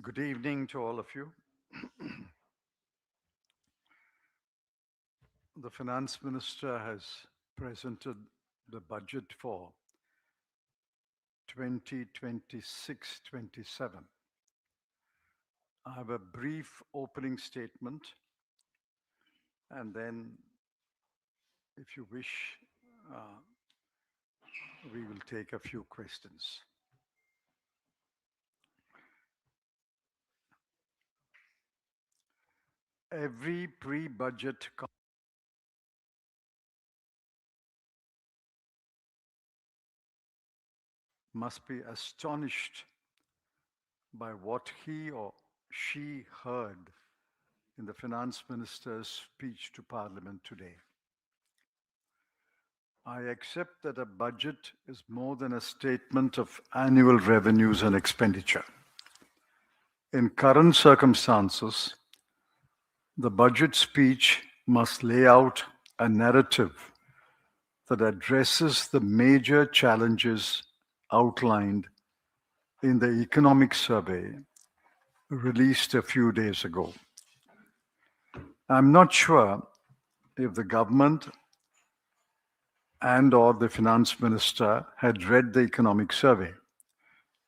Good evening to all of you. The Finance Minister has presented the budget for 2026-27. I have a brief opening statement, and then, if you wish, uh, we will take a few questions. Every pre-budget must be astonished by what he or she heard in the Finance Minister's speech to Parliament today. I accept that a budget is more than a statement of annual revenues and expenditure. In current circumstances, the budget speech must lay out a narrative that addresses the major challenges outlined in the economic survey released a few days ago. I'm not sure if the government and/or the finance minister had read the economic survey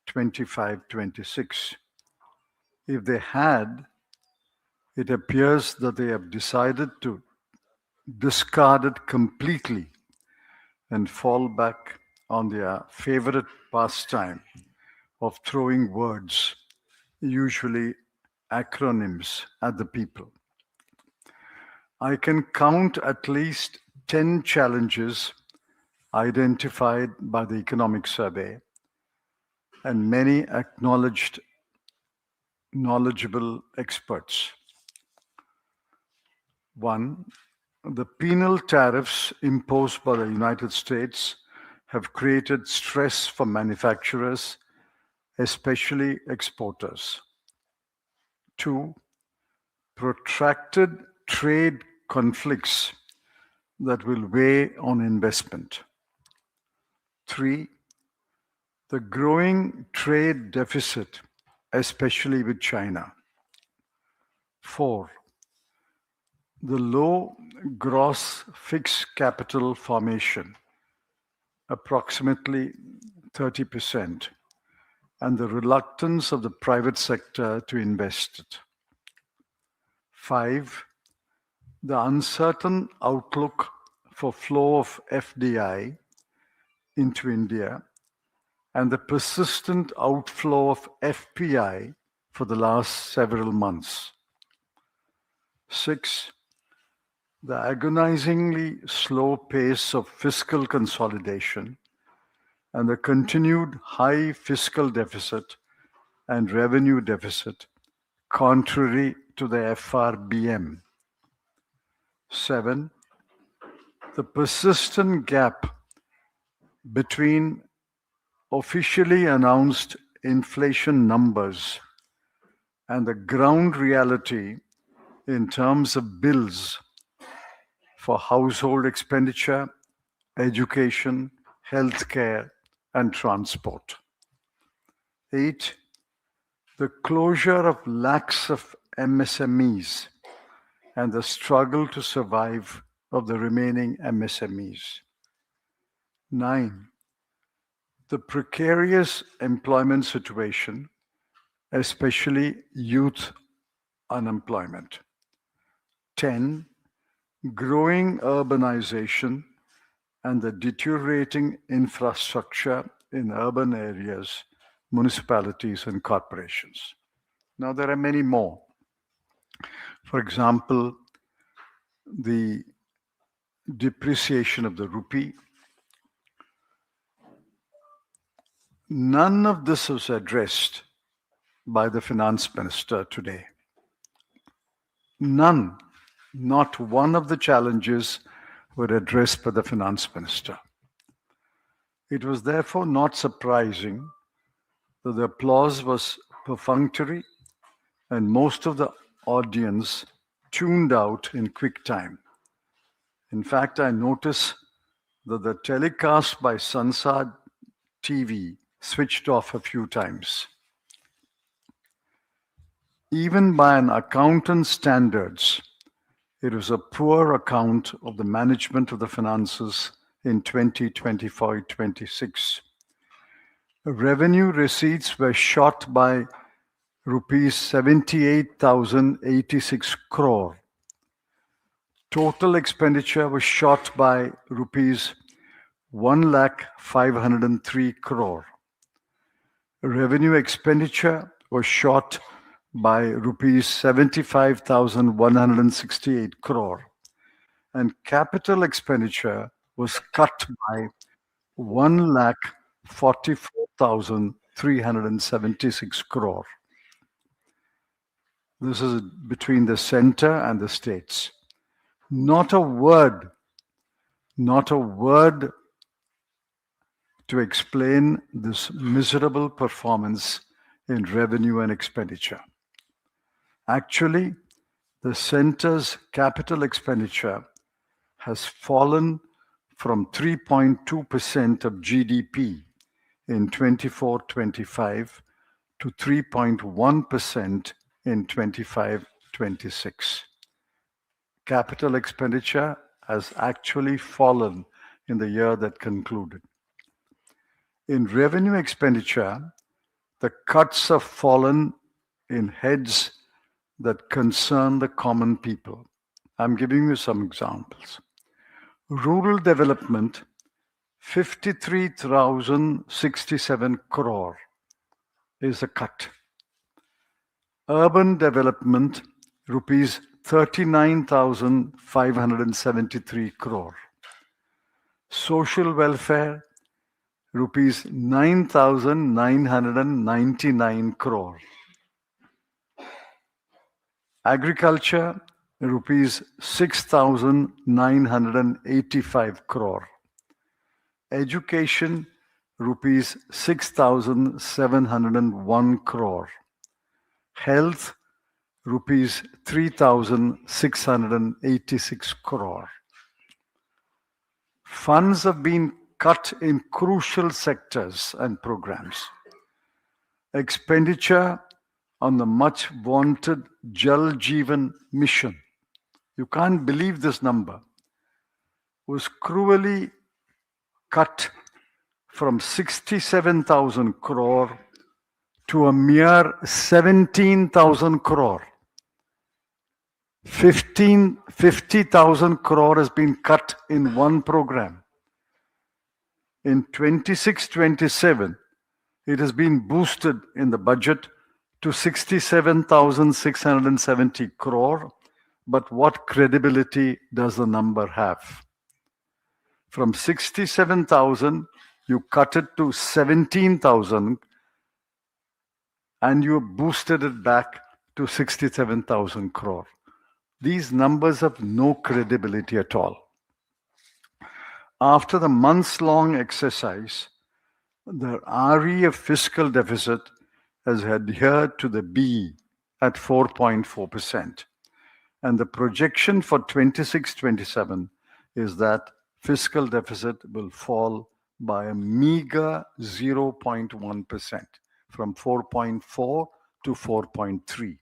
25-26. If they had, it appears that they have decided to discard it completely and fall back on their favorite pastime of throwing words, usually acronyms, at the people. I can count at least 10 challenges identified by the economic survey and many acknowledged knowledgeable experts. One, the penal tariffs imposed by the United States have created stress for manufacturers, especially exporters. Two, protracted trade conflicts that will weigh on investment. Three, the growing trade deficit, especially with China. Four, the low gross fixed capital formation, approximately 30%, and the reluctance of the private sector to invest it. Five, the uncertain outlook for flow of FDI into India and the persistent outflow of FPI for the last several months. Six, the agonizingly slow pace of fiscal consolidation and the continued high fiscal deficit and revenue deficit, contrary to the FRBM. Seven, the persistent gap between officially announced inflation numbers and the ground reality in terms of bills for household expenditure, education, healthcare, and transport. Eight, the closure of lakhs of MSMEs and the struggle to survive of the remaining MSMEs. Nine, the precarious employment situation, especially youth unemployment. 10, growing urbanization and the deteriorating infrastructure in urban areas, municipalities, and corporations. Now, there are many more. For example, the depreciation of the rupee. None of this was addressed by the finance minister today. None, not one of the challenges were addressed by the finance minister. It was therefore not surprising that the applause was perfunctory and most of the audience tuned out in quick time. In fact, I noticed that the telecast by Sansad TV switched off a few times. Even by an accountant's standards, it was a poor account of the management of the finances in 2025-26. Revenue receipts were shot by rupees 78,086 crore. Total expenditure was shot by rupees 1,503 crore. Revenue expenditure was shot by rupees 75,168 crore, and capital expenditure was cut by 1,44,376 crore. This is between the center and the states. Not a word to explain this miserable performance in revenue and expenditure. Actually, the center's capital expenditure has fallen from 3.2% of GDP in 24-25 to 3.1% in 25-26. Capital expenditure has actually fallen in the year that concluded. In revenue expenditure, the cuts have fallen in heads that concern the common people. I'm giving you some examples. Rural development, 53,067 crore is a cut. Urban development, rupees 39,573 crore. Social welfare, rupees 9,999 crore. Agriculture, rupees 6,985 crore. Education, rupees 6,701 crore. Health, rupees 3,686 crore. Funds have been cut in crucial sectors and programs. Expenditure on the much vaunted Jal Jeevan mission, you can't believe this number, was cruelly cut from 67,000 crore to a mere 17,000 crore. 50,000 crore has been cut in one program. In 26-27, it has been boosted in the budget to 67,670 crore. But what credibility does the number have? From 67,000, you cut it to 17,000, and you boosted it back to 67,000 crore. These numbers have no credibility at all. After the months-long exercise, the RE of fiscal deficit has adhered to the BE at 4.4%. And the projection for 26-27 is that fiscal deficit will fall by a meager 0.1%, from 4.4 to 4.3.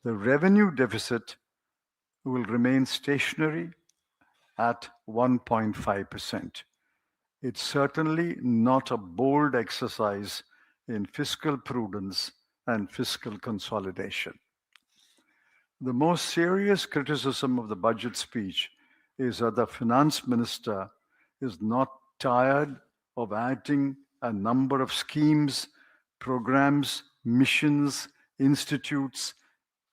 The revenue deficit will remain stationary at 1.5%. It's certainly not a bold exercise in fiscal prudence and fiscal consolidation. The most serious criticism of the budget speech is that the finance minister is not tired of adding a number of schemes, programs, missions, institutes,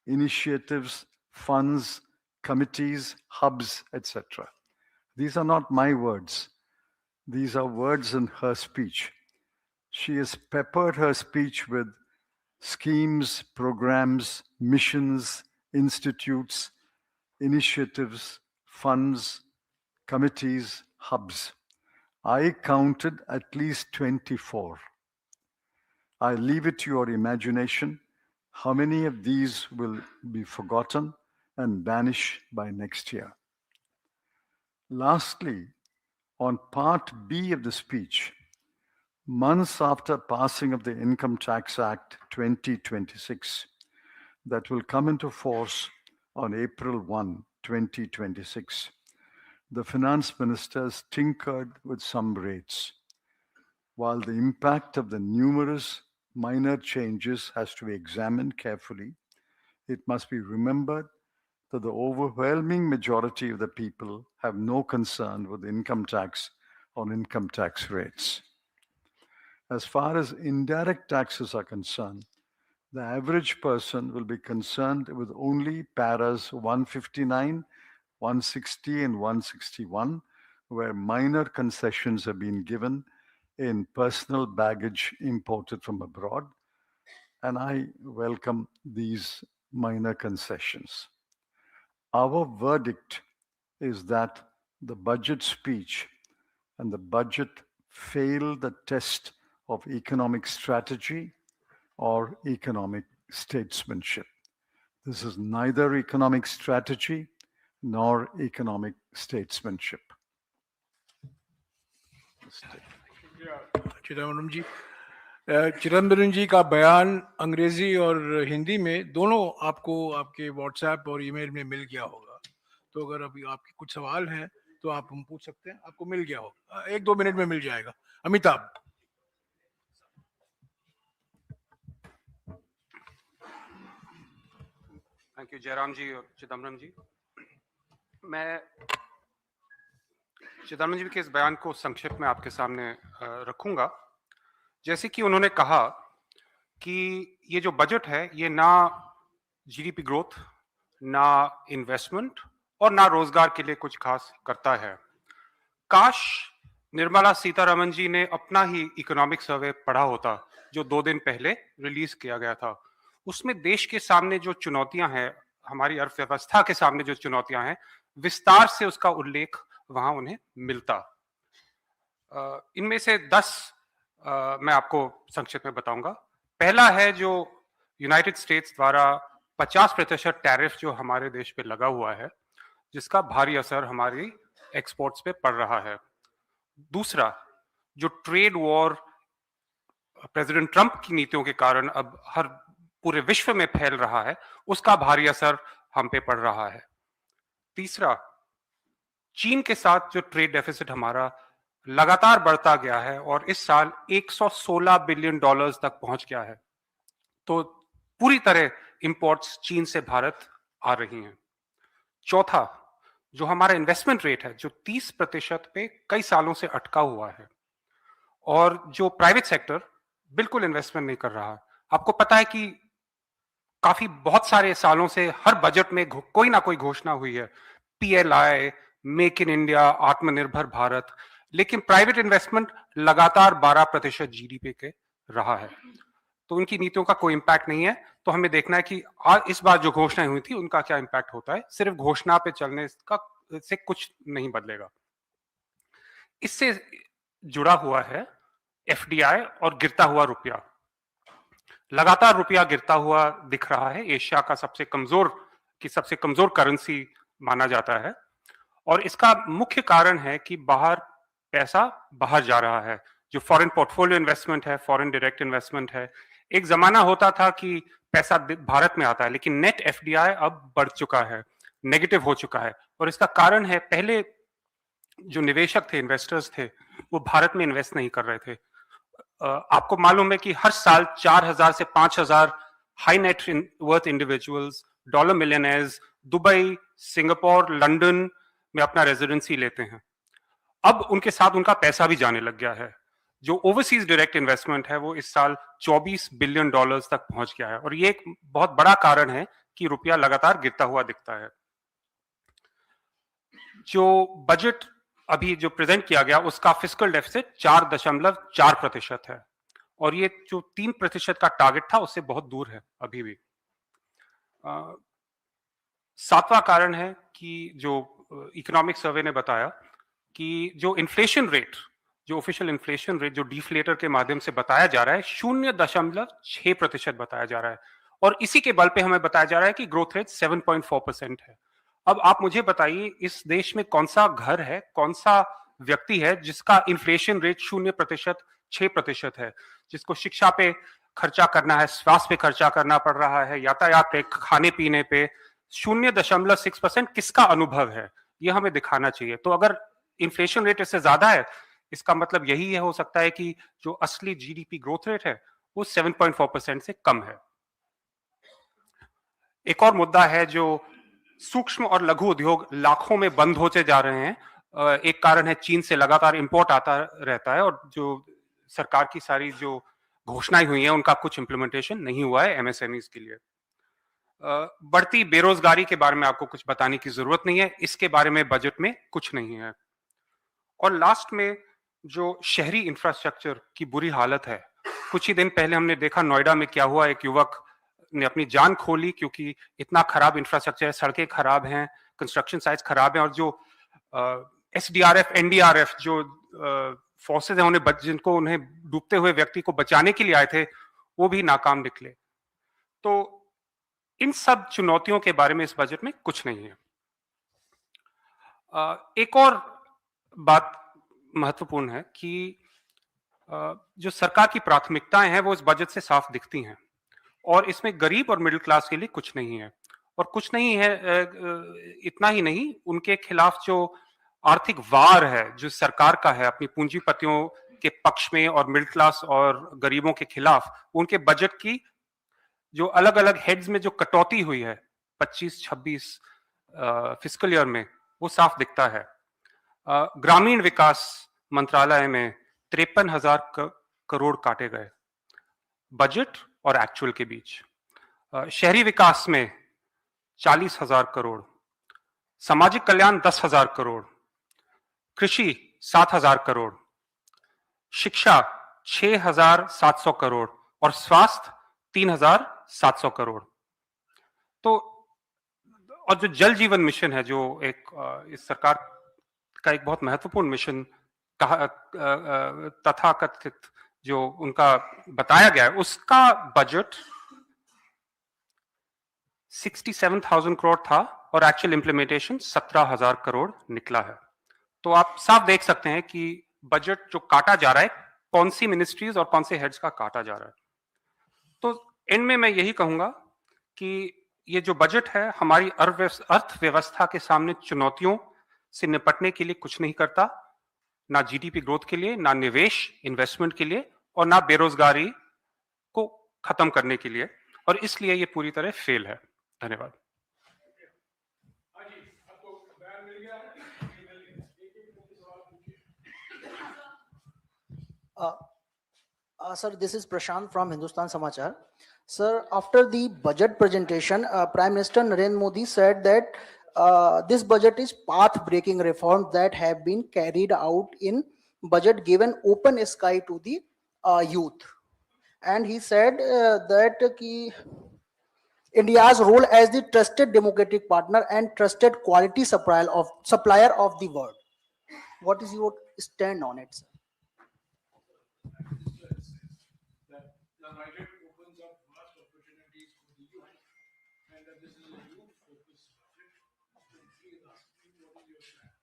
initiatives, funds, committees, hubs, etc. These are not my words. These are words in her speech. She has peppered her speech with schemes, programs, missions, institutes, initiatives, funds, committees, hubs. I counted at least 24. I leave it to your imagination how many of these will be forgotten and vanish by next year. Lastly, on part B of the speech, months after passing of the Income Tax Act 2026, that will come into force on April 1, 2026. The finance minister has tinkered with some rates. While the impact of the numerous minor changes has to be examined carefully, it must be remembered that the overwhelming majority of the people have no concern with income tax or income tax rates. As far as indirect taxes are concerned, the average person will be concerned with only paras 159, 160, and 161, where minor concessions have been given in personal baggage imported from abroad, and I welcome these minor concessions. Our verdict is that the budget speech and the budget failed the test of economic strategy or economic statesmanship. This is neither economic strategy nor economic statesmanship. Chidambaram जी, चिदम्बरम जी का बयान अंग्रेजी और हिंदी में दोनों आपको आपके WhatsApp और email में मिल गया होगा। तो अगर अभी आपके कुछ सवाल हैं तो आप हम पूछ सकते हैं, आपको मिल गया होगा, 1-2 मिनट में मिल जाएगा। अमिताभ। थैंक यू जयराम जी और चिदम्बरम जी। मैं चिदम्बरम जी के इस बयान को संक्षिप्त में आपके सामने रखूंगा। जैसे कि उन्होंने कहा कि ये जो बजट है ये ना जीडीपी ग्रोथ, ना इन्वेस्टमेंट और ना रोजगार के लिए कुछ खास करता है। काश निर्मला सीतारमण जी ने अपना ही इकोनॉमिक सर्वे पढ़ा होता जो 2 दिन पहले रिलीज किया गया था। उसमें देश के सामने जो चुनौतियां हैं, हमारी अर्थव्यवस्था के सामने जो चुनौतियां हैं, विस्तार से उसका उल्लेख वहां उन्हें मिलता। इनमें से 10 मैं आपको संक्षिप्त में बताऊंगा। पहला है जो यूनाइटेड स्टेट्स द्वारा 50% टैरिफ जो हमारे देश पे लगा हुआ है, जिसका भारी असर हमारी एक्सपोर्ट्स पे पड़ रहा है। दूसरा, जो ट्रेड वॉर प्रेसिडेंट ट्रंप की नीतियों के कारण अब हर पूरे विश्व में फैल रहा है, उसका भारी असर हम पे पड़ रहा है। तीसरा, चीन के साथ जो ट्रेड डेफिसिट हमारा लगातार बढ़ता गया है और इस साल 116 बिलियन डॉलर्स तक पहुंच गया है। तो पूरी तरह इंपोर्ट्स चीन से भारत आ रही हैं। चौथा, जो हमारा इन्वेस्टमेंट रेट है जो 30% पे कई सालों से अटका हुआ है और जो प्राइवेट सेक्टर बिल्कुल इन्वेस्टमेंट नहीं कर रहा। आपको पता है कि काफी बहुत सारे सालों से हर बजट में कोई ना कोई घोषणा हुई है, पीएलआई, मेक इन इंडिया, आत्मनिर्भर भारत, लेकिन प्राइवेट इन्वेस्टमेंट लगातार 12% जीडीपी के रहा है। तो उनकी नीतियों का कोई इंपैक्ट नहीं है। तो हमें देखना है कि इस बार जो घोषणाएं हुई थी उनका क्या इंपैक्ट होता है। सिर्फ घोषणा पे चलने का से कुछ नहीं बदलेगा। इससे जुड़ा हुआ है एफडीआई और गिरता हुआ रुपया। लगातार रुपया गिरता हुआ दिख रहा है। एशिया का सबसे कमजोर करेंसी माना जाता है और इसका मुख्य कारण है कि पैसा बाहर जा रहा है। जो फॉरेन पोर्टफोलियो इन्वेस्टमेंट है, फॉरेन डायरेक्ट इन्वेस्टमेंट है, एक जमाना होता था कि पैसा भारत में आता है, लेकिन नेट एफडीआई अब बढ़ चुका है, नेगेटिव हो चुका है। और इसका कारण है, पहले जो निवेशक थे, इन्वेस्टर्स थे, वो भारत में इन्वेस्ट नहीं कर रहे थे। आपको मालूम है कि हर साल 4,000 से 5,000 high net worth individuals, dollar millionaires Dubai, Singapore, London में अपना रेजिडेंसी लेते हैं। अब उनके साथ उनका पैसा भी जाने लग गया है। जो ओवरसीज डायरेक्ट इन्वेस्टमेंट है वो इस साल 24 बिलियन डॉलर्स तक पहुंच गया है और ये एक बहुत बड़ा कारण है कि रुपया लगातार गिरता हुआ दिखता है। जो बजट अभी जो प्रेजेंट किया गया उसका फिस्कल डेफिसिट 4.4% है और ये जो 3% का टारगेट था उससे बहुत दूर है अभी भी। 7वां कारण है कि जो इकोनॉमिक सर्वे ने बताया कि जो इन्फ्लेशन रेट, जो ऑफिशियल इन्फ्लेशन रेट जो डिफ्लेटर के माध्यम से बताया जा रहा है 0.6% बताया जा रहा है और इसी के बल पे हमें बताया जा रहा है कि ग्रोथ रेट 7.4% है। अब आप मुझे बताइए, इस देश में कौन सा घर है, कौन सा व्यक्ति है जिसका इन्फ्लेशन रेट 0%, 6% है, जिसको शिक्षा पे खर्चा करना है, स्वास्थ्य पे खर्चा करना पड़ रहा है, यातायात पे, खाने पीने पे, 0.6% किसका अनुभव है, ये हमें दिखाना चाहिए। तो अगर इन्फ्लेशन रेट इससे ज्यादा है, इसका मतलब यही हो सकता है कि जो असली जीडीपी ग्रोथ रेट है वो 7.4% से कम है। एक और मुद्दा है जो सूक्ष्म और लघु उद्योग लाखों में बंद होते जा रहे हैं। एक कारण है चीन से लगातार इंपोर्ट आता रहता है और जो सरकार की सारी जो घोषणाएं हुई हैं उनका कुछ इंप्लीमेंटेशन नहीं हुआ है एमएसएमईज के लिए। बढ़ती बेरोजगारी के बारे में आपको कुछ बताने की जरूरत नहीं है, इसके बारे में बजट में कुछ नहीं है। और लास्ट में जो शहरी इंफ्रास्ट्रक्चर की बुरी हालत है, कुछ ही दिन पहले हमने देखा नोएडा में क्या हुआ, एक युवक ने अपनी जान खोली क्योंकि इतना खराब इंफ्रास्ट्रक्चर है, सड़कें खराब हैं, कंस्ट्रक्शन साइट्स खराब हैं और जो एसडीआरएफ एनडीआरएफ जो फोर्सेज हैं जिनको उन्हें डूबते हुए व्यक्ति को बचाने के लिए आए थे वो भी नाकाम निकले। तो इन सब चुनौतियों के बारे में इस बजट में कुछ नहीं है। एक और बात महत्वपूर्ण है कि जो सरकार की प्राथमिकताएं हैं वो इस बजट से साफ दिखती हैं और इसमें गरीब और मिडिल क्लास के लिए कुछ नहीं है। और कुछ नहीं है, इतना ही नहीं, उनके खिलाफ जो आर्थिक वार है जो सरकार का है अपनी पूंजीपतियों के पक्ष में और मिडिल क्लास और गरीबों के खिलाफ, उनके बजट की जो अलग अलग हेड्स में जो कटौती हुई है 25-26 फिस्कल ईयर में, वो साफ दिखता है। ग्रामीण विकास मंत्रालय में 53,000 करोड़ काटे गए बजट और एक्चुअल के बीच। शहरी विकास में 40,000 करोड़, सामाजिक कल्याण 10,000 करोड़, कृषि 7,000 करोड़, शिक्षा 6,700 करोड़ और स्वास्थ्य 3,700 करोड़। तो और जो जल जीवन मिशन है जो एक इस सरकार का एक बहुत महत्वपूर्ण मिशन कहा तथाकथित जो उनका बताया गया है, उसका बजट 67,000 करोड़ था और एक्चुअल इंप्लीमेंटेशन 17,000 करोड़ निकला है। तो आप साफ देख सकते हैं कि बजट जो काटा जा रहा है, कौन सी मिनिस्ट्रीज और कौन से हेड्स का काटा जा रहा है। तो एंड में मैं यही कहूंगा कि ये जो बजट है हमारी अर्थव्यवस्था के सामने चुनौतियों से निपटने के लिए कुछ नहीं करता, ना जीडीपी ग्रोथ के लिए, ना निवेश इन्वेस्टमेंट के लिए और ना बेरोजगारी को खत्म करने के लिए, और इसलिए ये पूरी तरह फेल है। धन्यवाद। Sir, this is Prashant from Hindustan Samachar. Sir, after the budget presentation, Prime Minister Narendra Modi said that this budget is path-breaking reforms that have been carried out in budget, given open sky to the youth. And he said that India's role as the trusted democratic partner and trusted quality supplier of the world. What is your stand on it, sir? The budget opens up vast opportunities for the youth, and that this is a youth-focused budget. So please ask me, what is your stand?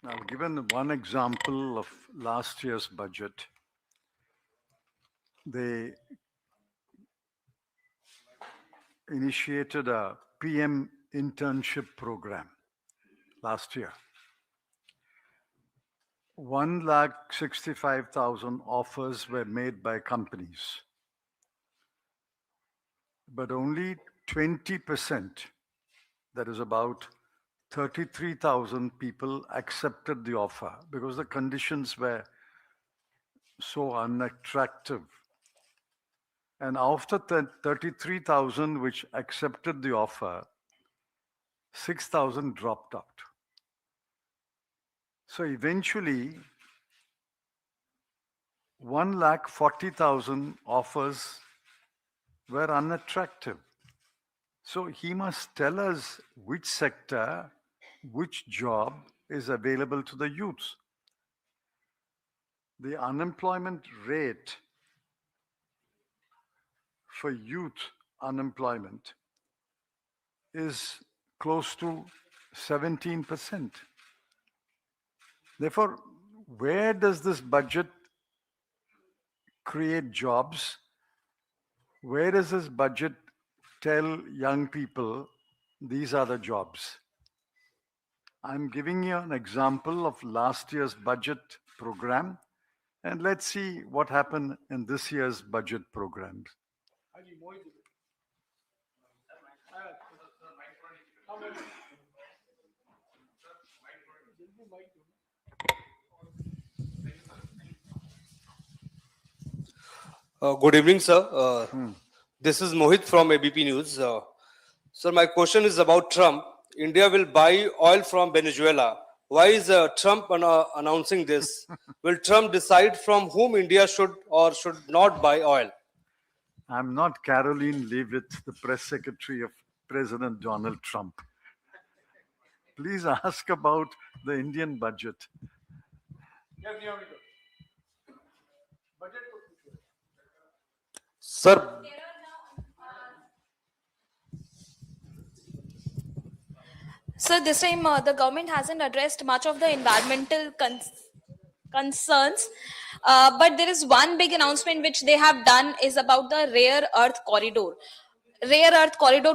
Now, given one example of last year's budget, they initiated a PM internship program last year. 1,65,000 offers were made by companies, but only 20%, that is about 33,000 people, accepted the offer because the conditions were so unattractive. And after 33,000 which accepted the offer, 6,000 dropped out. So eventually, 1,40,000 offers were unattractive. So he must tell us which sector, which job is available to the youth. The unemployment rate for youth unemployment is close to 17%. Therefore, where does this budget create jobs? Where does this budget tell young people these are the jobs? I'm giving you an example of last year's budget program, and let's see what happened in this year's budget programs. Good evening, sir. This is Mohit from ABP News. Sir, my question is about Trump. India will buy oil from Venezuela. Why is Trump announcing this? Will Trump decide from whom India should or should not buy oil? I'm not Caroline Leavitt, the press secretary of President Donald Trump. Please ask about the Indian budget. Sir, So this time the government hasn't addressed much of the environmental concerns, but there is one big announcement which they have done is about the rare earth corridor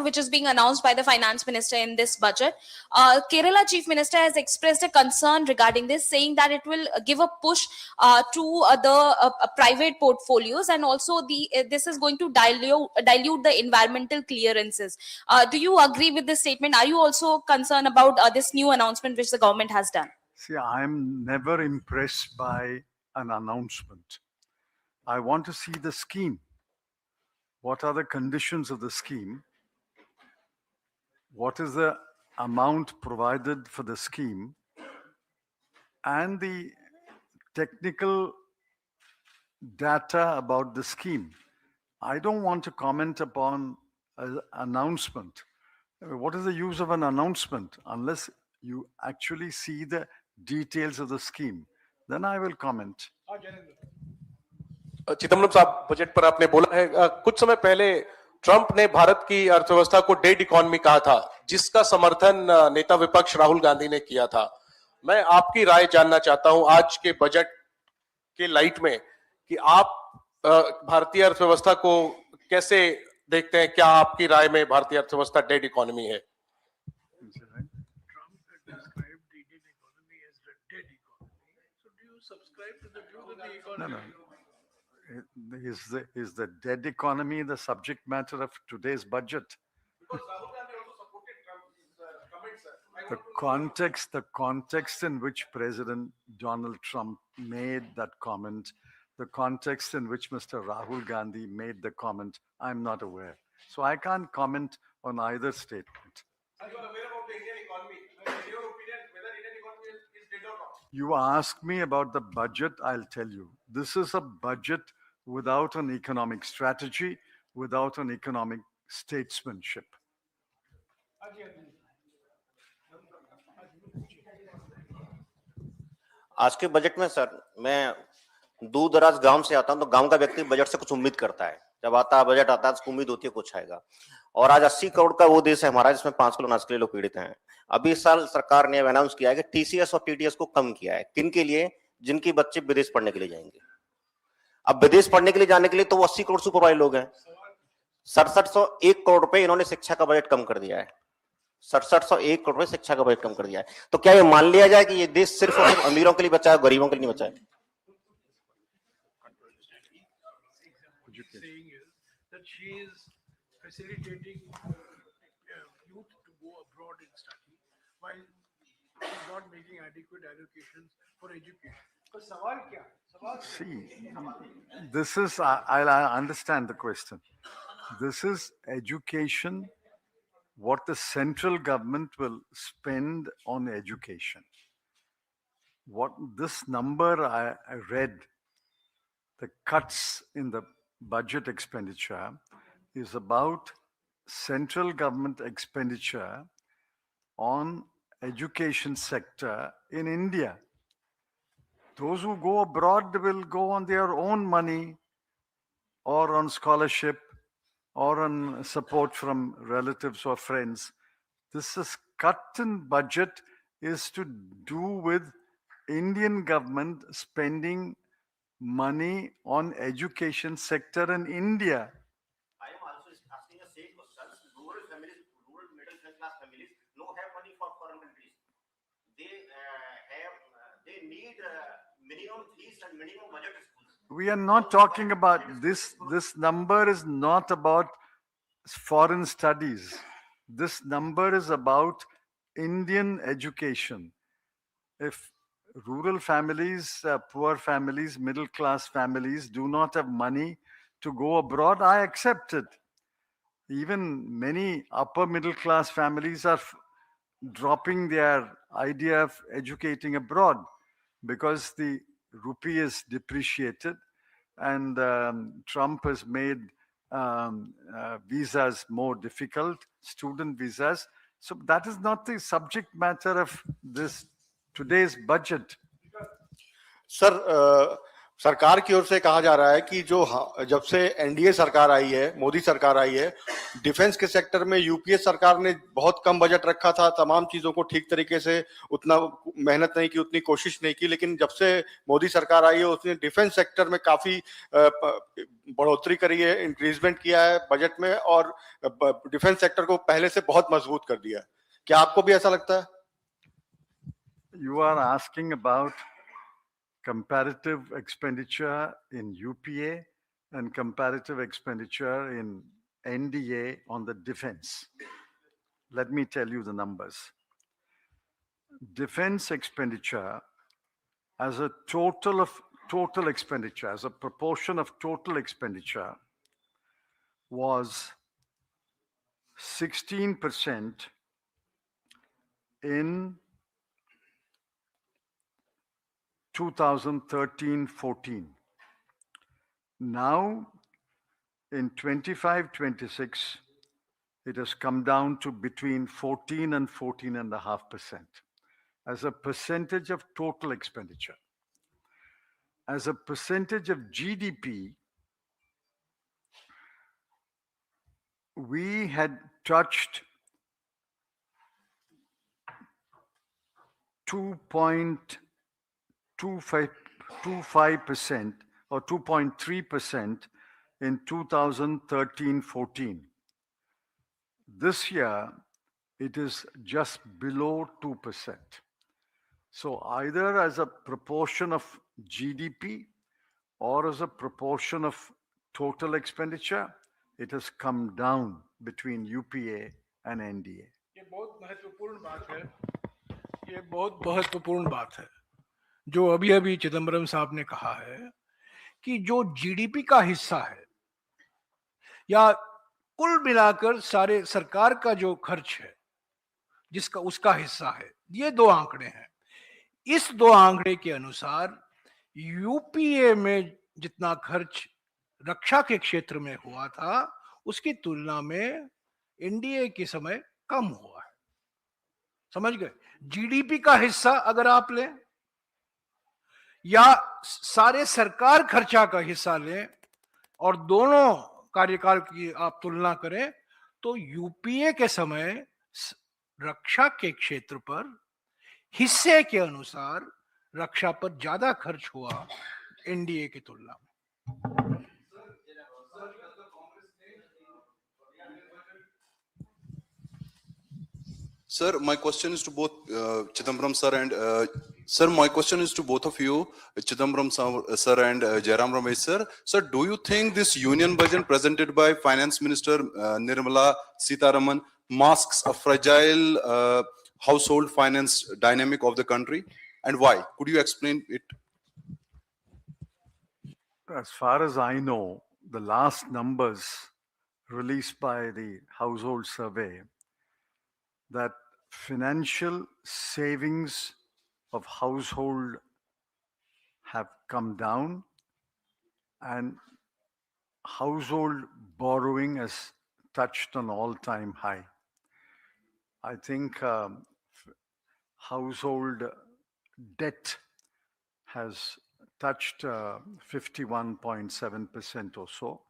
which is being announced by the finance minister in this budget. Kerala chief minister has expressed a concern regarding this, saying that it will give a push to the private portfolios, and also this is going to dilute the environmental clearances. Do you agree with this statement? Are you also concerned about this new announcement which the government has done? See, I'm never impressed by an announcement. I want to see the scheme. What are the conditions of the scheme? What is the amount provided for the scheme? And the technical data about the scheme. I don't want to comment upon an announcement. What is the use of an announcement unless you actually see the details of the scheme? Then I will comment. Chidambaram साहब, budget पर आपने बोला है कुछ समय पहले Trump ने भारत की अर्थव्यवस्था को डेड इकोनॉमी कहा था, जिसका समर्थन नेता विपक्ष राहुल गांधी ने किया था। मैं आपकी राय जानना चाहता हूं आज के बजट के लाइट में कि आप भारतीय अर्थव्यवस्था को कैसे देखते हैं। क्या आपकी राय में भारतीय अर्थव्यवस्था डेड इकोनॉमी है? No. Is the dead economy the subject matter of today's budget? The context in which President Donald Trump made that comment, the context in which Mr. Rahul Gandhi made the comment, I'm not aware. So I can't comment on either statement. Are you aware about the Indian economy? In your opinion, whether Indian economy is dead or not? You ask me about the budget, I'll tell you. This is a budget without an economic strategy, without an economic statesmanship. आज के budget में sir, मैं दूर दराज गांव से आता हूं, तो गांव का व्यक्ति बजट से कुछ उम्मीद करता है। जब बजट आता है तो उम्मीद होती है कुछ आएगा। और आज 80 करोड़ का वो देश है हमारा जिसमें 5 किलो अनाज के लिए लोग पीड़ित हैं। अभी इस साल सरकार ने अनाउंस किया है कि टीसीएस और टीडीएस को कम किया है। किन के लिए? जिनके बच्चे विदेश पढ़ने के लिए जाएंगे। अब विदेश पढ़ने के लिए जाने के लिए तो वो 80 करोड़ सुपर वाले लोग हैं। 6701 करोड़ रुपए इन्होंने शिक्षा का बजट कम कर दिया है। 6701 करोड़ रुपए शिक्षा का बजट कम कर दिया है। तो क्या ये मान लिया जाए कि ये देश सिर्फ और सिर्फ अमीरों के लिए बचा है, गरीबों के लिए नहीं बचा है? Facilitating youth to go abroad and study while not making adequate allocations for education. तो सवाल क्या है? See, this is, I understand the question. This is education, what the central government will spend on education. What this number I read, the cuts in the budget expenditure is about central government expenditure on education sector in India. Those who go abroad will go on their own money or on scholarship or on support from relatives or friends. This is cut in budget is to do with Indian government spending money on education sector in India. I am also asking the same questions. Rural families, rural middle class families, no have money for foreign countries. They need minimum fees and minimum budget schools. We are not talking about this. This number is not about foreign studies. This number is about Indian education. If rural families, poor families, middle class families do not have money to go abroad, I accept it. Even many upper middle class families are dropping their idea of educating abroad because the rupee is depreciated and Trump has made visas more difficult, student visas. So that is not the subject matter of this today's budget. Sir सरकार की ओर से कहा जा रहा है कि जो जब से एनडीए सरकार आई है, मोदी सरकार आई है, डिफेंस के सेक्टर में यूपीए सरकार ने बहुत कम बजट रखा था, तमाम चीजों को ठीक तरीके से उतना मेहनत नहीं की, उतनी कोशिश नहीं की, लेकिन जब से मोदी सरकार आई है उसने डिफेंस सेक्टर में काफी बढ़ोतरी करी है, इंक्रीजमेंट किया है बजट में और डिफेंस सेक्टर को पहले से बहुत मजबूत कर दिया है. क्या आपको भी ऐसा लगता है? You are asking about comparative expenditure in UPA and comparative expenditure in NDA on the defense. Let me tell you the numbers. Defense expenditure as a total expenditure, as a proportion of total expenditure was 16% in 2013-14. Now, in 25-26, it has come down to between 14 and 14.5% as a percentage of total expenditure. As a percentage of GDP, we had touched 2.25% or 2.3% in 2013-14. This year, it is just below 2%. So either as a proportion of GDP or as a proportion of total expenditure, it has come down between UPA and NDA. ये बहुत महत्वपूर्ण बात है. ये बहुत महत्वपूर्ण बात है जो अभी अभी चिदम्बरम साहब ने कहा है कि जो जीडीपी का हिस्सा है या कुल मिलाकर सारे सरकार का जो खर्च है जिसका उसका हिस्सा है, ये दो आंकड़े हैं. इस दो आंकड़े के अनुसार यूपीए में जितना खर्च रक्षा के क्षेत्र में हुआ था उसकी तुलना में एनडीए के समय कम हुआ है. समझ गए? जीडीपी का हिस्सा अगर आप लें या सारे सरकार खर्चा का हिस्सा लें और दोनों कार्यकाल की आप तुलना करें तो यूपीए के समय रक्षा के क्षेत्र पर हिस्से के अनुसार रक्षा पर ज्यादा खर्च हुआ एनडीए की तुलना में. Sir, my question is to both Chidambaram sir and sir. My question is to both of you, Chidambaram sir and Jairam Ramesh sir. Sir, do you think this union budget presented by Finance Minister Nirmala Sitharaman masks a fragile household finance dynamic of the country, and why? Could you explain it? As far as I know, the last numbers released by the household survey, that financial savings of household have come down and household borrowing has touched an all-time high. I think household debt has touched 51.7% or so,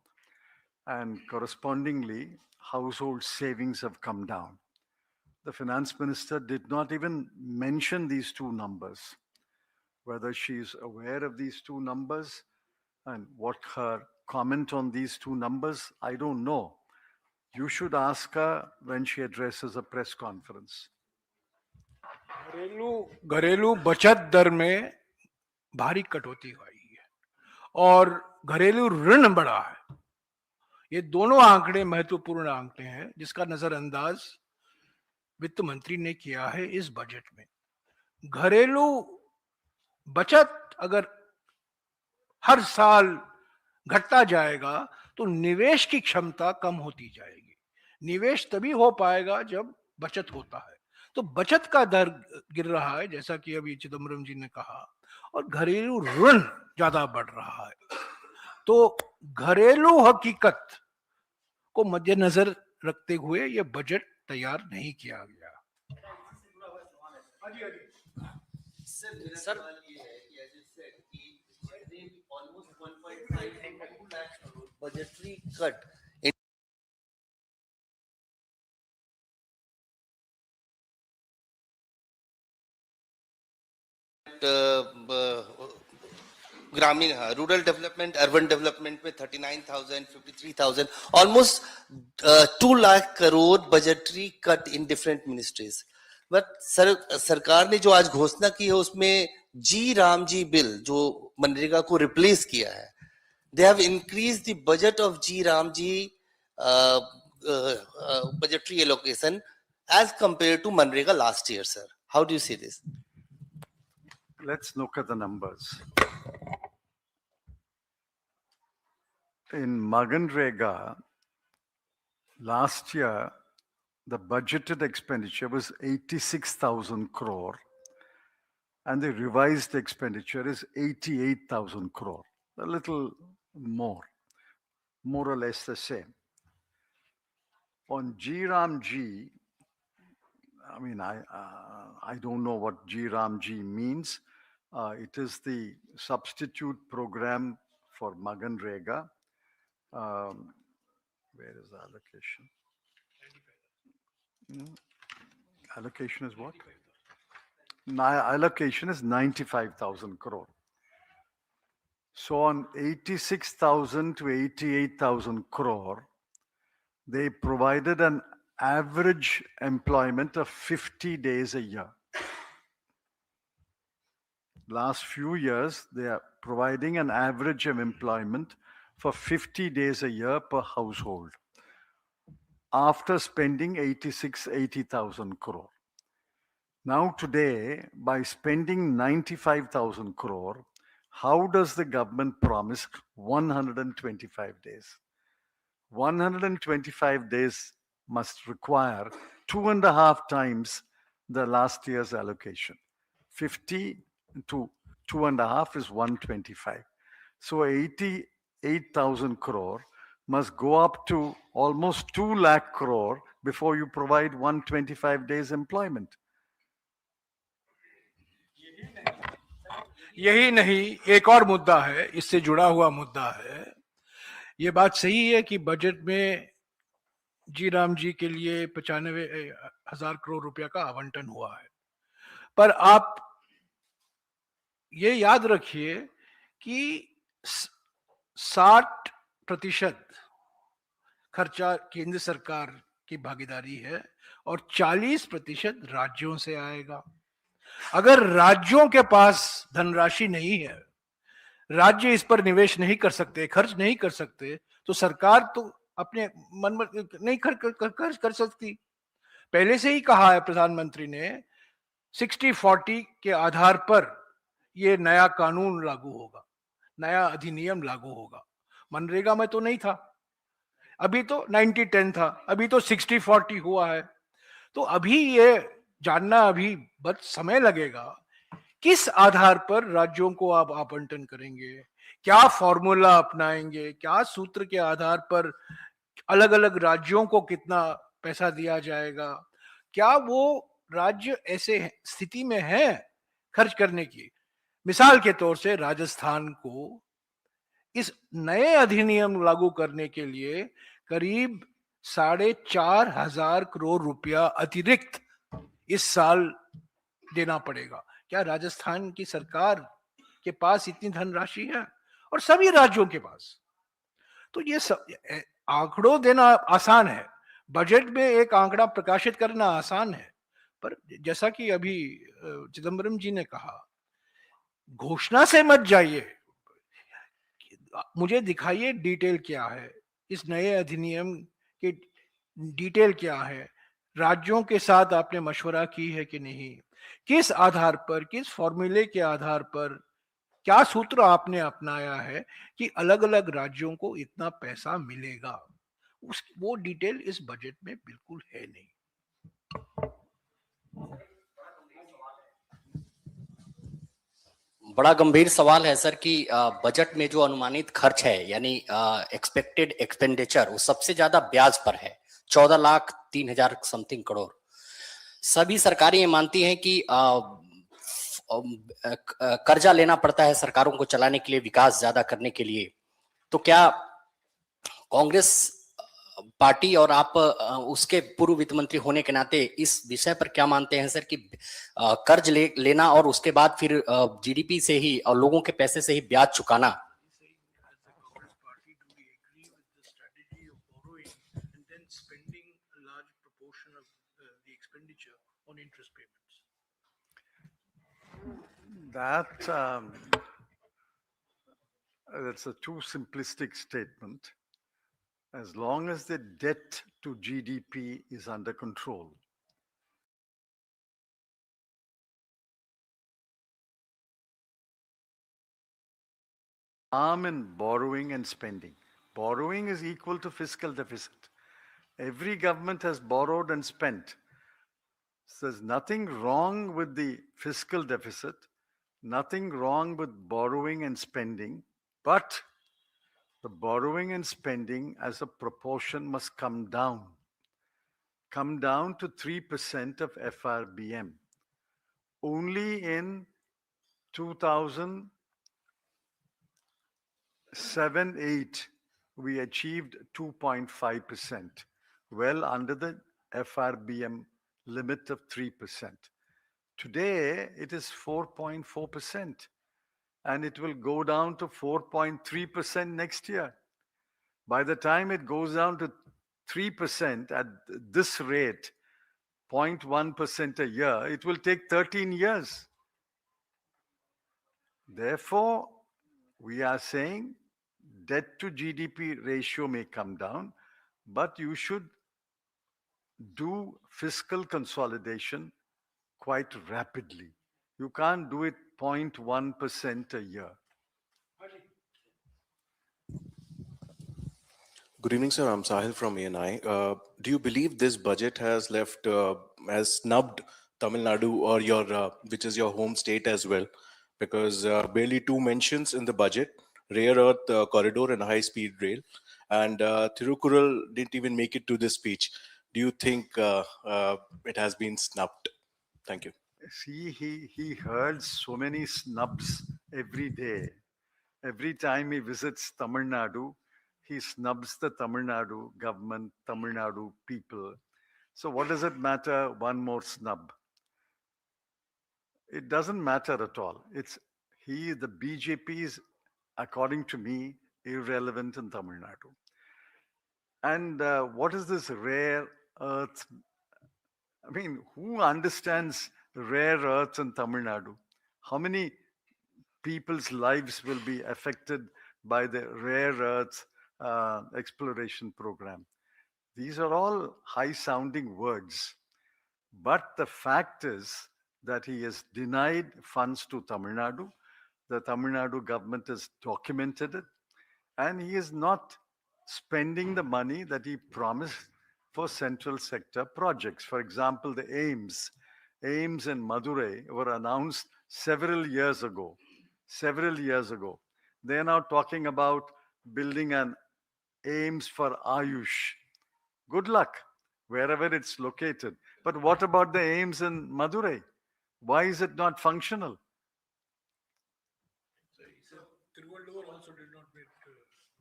and correspondingly, household savings have come down. the finance minister did not even mention these two numbers. Whether she's aware of these two numbers and what her comment on these two numbers, I don't know. You should ask her when she addresses a press conference. घरेलू बचत दर में भारी कटौती हुई है और घरेलू ऋण बढ़ा है। ये दोनों आंकड़े महत्वपूर्ण आंकड़े हैं जिसका नजरअंदाज वित्त मंत्री ने किया है इस बजट में। घरेलू बचत अगर हर साल घटता जाएगा तो निवेश की क्षमता कम होती जाएगी। निवेश तभी हो पाएगा जब बचत होता है। तो बचत का दर गिर रहा है जैसा कि अभी चिदम्बरम जी ने कहा, और घरेलू ऋण ज्यादा बढ़ रहा है। तो घरेलू हकीकत को मद्देनजर रखते हुए यह बजट तैयार नहीं किया गया। सर budgetary cut ग्रामीण रूरल डेवलपमेंट अर्बन डेवलपमेंट में 39,000 53,000 almost 2 lakh crore budgetary cut in different ministries. But सरकार ने जो आज घोषणा की है उसमें जी राम जी बिल जो मनरेगा को रिप्लेस किया है, they have increased the budget of G Ramji budgetary allocation as compared to Manrega last year, sir. How do you see this? Let's look at the numbers. In Maganrega, last year, the budgeted expenditure was 86,000 crore, and the revised expenditure is 88,000 crore, a little more or less the same. On G Ram G, I mean, I don't know what G Ram G means. It is the substitute program for Maganrega. Where is the allocation? Allocation is what? Allocation is 95,000 crore. So on 86,000 to 88,000 crore, they provided an average employment of 50 days a year. Last few years, they are providing an average of employment for 50 days a year per household, after spending 80,000 crore. Now today, by spending 95,000 crore, how does the government promise 125 days? 125 days must require 2.5 times the last year's allocation. 50 to 2.5 is 125. So 88,000 crore must go up to almost 2 lakh crore before you provide 125 days employment. यही नहीं, एक और मुद्दा है, इससे जुड़ा हुआ मुद्दा है। ये बात सही है कि बजट में जी राम जी के लिए 95,000 करोड़ रुपया का आवंटन हुआ है, पर आप ये याद रखिए कि 60% खर्चा केंद्र सरकार की भागीदारी है और 40% राज्यों से आएगा। अगर राज्यों के पास धनराशि नहीं है, राज्य इस पर निवेश नहीं कर सकते, खर्च नहीं कर सकते, तो सरकार तो अपने मन में नहीं खर्च कर सकती। पहले से ही कहा है प्रधानमंत्री ने, 60-40 के आधार पर ये नया कानून लागू होगा, नया अधिनियम लागू होगा। मनरेगा में तो नहीं था, अभी तो 90-10 था, अभी तो 60-40 हुआ है। तो अभी ये जानना अभी बहुत समय लगेगा किस आधार पर राज्यों को आप आवंटन करेंगे, क्या फॉर्मूला अपनाएंगे, क्या सूत्र के आधार पर अलग अलग राज्यों को कितना पैसा दिया जाएगा, क्या वो राज्य ऐसे स्थिति में है खर्च करने की। मिसाल के तौर से राजस्थान को इस नए अधिनियम लागू करने के लिए करीब 4,500 करोड़ रुपया अतिरिक्त इस साल देना पड़ेगा। क्या राजस्थान की सरकार के पास इतनी धनराशि है और सभी राज्यों के पास? तो ये सब आंकड़ों देना आसान है, बजट में एक आंकड़ा प्रकाशित करना आसान है, पर जैसा कि अभी चिदम्बरम जी ने कहा, घोषणा से मत जाइए, मुझे दिखाइए डिटेल क्या है, इस नए अधिनियम के डिटेल क्या है, राज्यों के साथ आपने मशवरा की है कि नहीं, किस आधार पर, किस फॉर्मूले के आधार पर, क्या सूत्र आपने अपनाया है कि अलग अलग राज्यों को इतना पैसा मिलेगा, वो डिटेल इस बजट में बिल्कुल है नहीं। बड़ा गंभीर सवाल है सर कि बजट में जो अनुमानित खर्च है यानी एक्सपेक्टेड एक्सपेंडिचर वो सबसे ज्यादा ब्याज पर है, 14,03,000 समथिंग करोड़। सभी सरकारें ये मानती हैं कि कर्जा लेना पड़ता है सरकारों को चलाने के लिए, विकास ज्यादा करने के लिए। तो क्या कांग्रेस पार्टी और आप उसके पूर्व वित्त मंत्री होने के नाते इस विषय पर क्या मानते हैं सर कि कर्ज लेना और उसके बाद फिर जीडीपी से ही और लोगों के पैसे से ही ब्याज चुकाना? That's a too simplistic statement. As long as the debt to GDP is under control, harm in borrowing and spending. Borrowing is equal to fiscal deficit. Every government has borrowed and spent. So there's nothing wrong with the fiscal deficit, nothing wrong with borrowing and spending, but the borrowing and spending as a proportion must come down to 3% of FRBM. Only in 2007-8, we achieved 2.5%, well under the FRBM limit of 3%. Today, it is 4.4%, and it will go down to 4.3% next year. By the time it goes down to 3% at this rate, 0.1% a year, it will take 13 years. Therefore, we are saying debt to GDP ratio may come down, but you should do fiscal consolidation quite rapidly. You can't do it 0.1% a year. Good evening, sir. I'm Sahil from ANI. Do you believe this budget has left, has snubbed Tamil Nadu or your, which is your home state as well? Because barely 2 mentions in the budget, rare earth corridor and high-speed rail, and Thirukural didn't even make it to this speech. Do you think it has been snubbed? Thank you. See, he heard so many snubs every day. Every time he visits Tamil Nadu, he snubs the Tamil Nadu government, Tamil Nadu people. So what does it matter, one more snub? It doesn't matter at all. The BJP is, according to me, irrelevant in Tamil Nadu. And what is this rare earth? I mean, who understands rare earths in Tamil Nadu? How many people's lives will be affected by the rare earths exploration program? These are all high-sounding words. But the fact is that he has denied funds to Tamil Nadu. The Tamil Nadu government has documented it. And he is not spending the money that he promised for central sector projects. For example, the AIMS in Madurai were announced several years ago. They are now talking about building an AIMS for Ayush. Good luck, wherever it's located. But what about the AIMS in Madurai? Why is it not functional?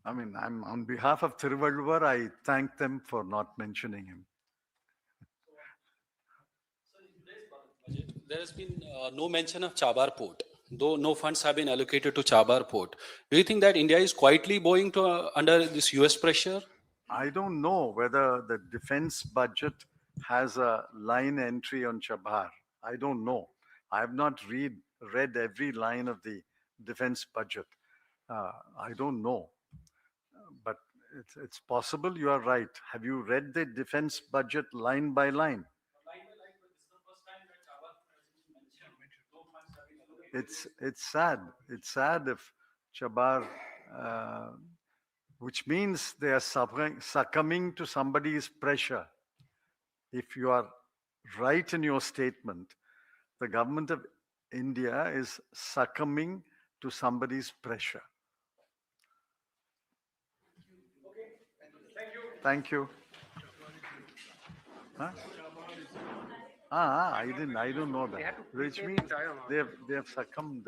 I mean, I'm on behalf of Thiruvalluvar, I thank them for not mentioning him. There has been no mention of Chabar port, though no funds have been allocated to Chabar port. Do you think that India is quietly bowing to under this US pressure? I don't know whether the defense budget has a line entry on Chabar. I don't know. I have not read every line of the defense budget. I don't know. But it's possible you are right. Have you read the defense budget line by line? It's sad. It's sad if Chabar, which means they are succumbing to somebody's pressure. If you are right in your statement, the government of India is succumbing to somebody's pressure. Thank you. Huh? I don't know that. Which means they have succumbed.